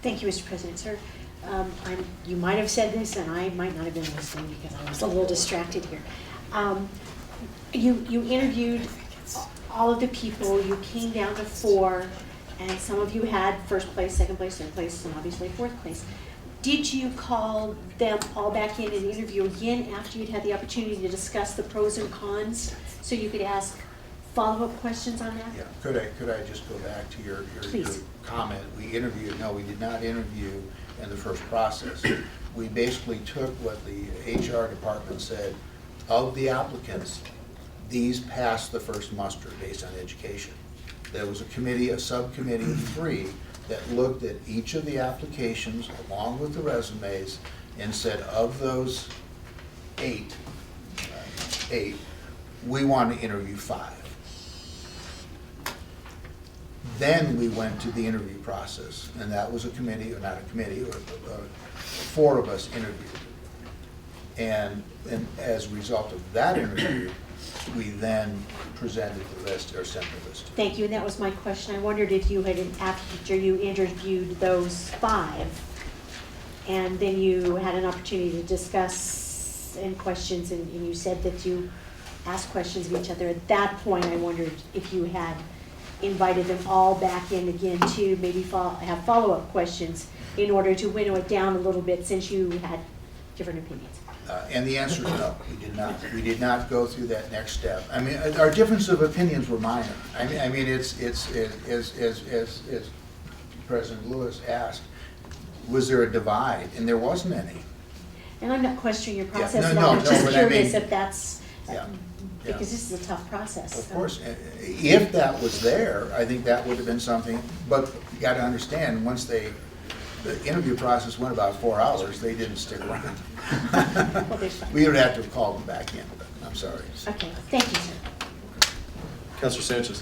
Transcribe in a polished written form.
Thank you, Mr. President, sir. You might have said this, and I might not have been listening because I was a little distracted here. You interviewed all of the people, you came down to 4, and some of you had first place, second place, third place, and obviously fourth place. Did you call them all back in and interview again after you'd had the opportunity to discuss the pros and cons, so you could ask follow-up questions on that? Yeah, could I just go back to your Please. comment? We interviewed, no, we did not interview in the first process. We basically took what the HR department said, of the applicants, these passed the first muster based on education. There was a committee, a subcommittee of 3, that looked at each of the applications along with the resumes and said, of those 8, we want to interview 5. Then we went to the interview process, and that was a committee, or not a committee, or 4 of us interviewed. And as a result of that interview, we then presented the list, or sent the list. Thank you, and that was my question. I wondered if you had, after you interviewed those 5, and then you had an opportunity to discuss and questions, and you said that you asked questions of each other. At that point, I wondered if you had invited them all back in again to maybe have follow-up questions in order to winnow it down a little bit, since you had different opinions. And the answer is no, we did not. We did not go through that next step. I mean, our difference of opinions were minor. I mean, it's as President Lewis asked, was there a divide? And there wasn't any. And I'm not questioning your process no, at all. I'm no, just but I mean- curious if that's, Yeah. because this is a tough process. Of course, if that was there, I think that would have been something, but you got to understand, once the interview process went about 4 hours, they didn't stick around. Well, there's fine. We would have to have called them back in, but I'm sorry. Okay, thank you, sir. Councilor Sanchez.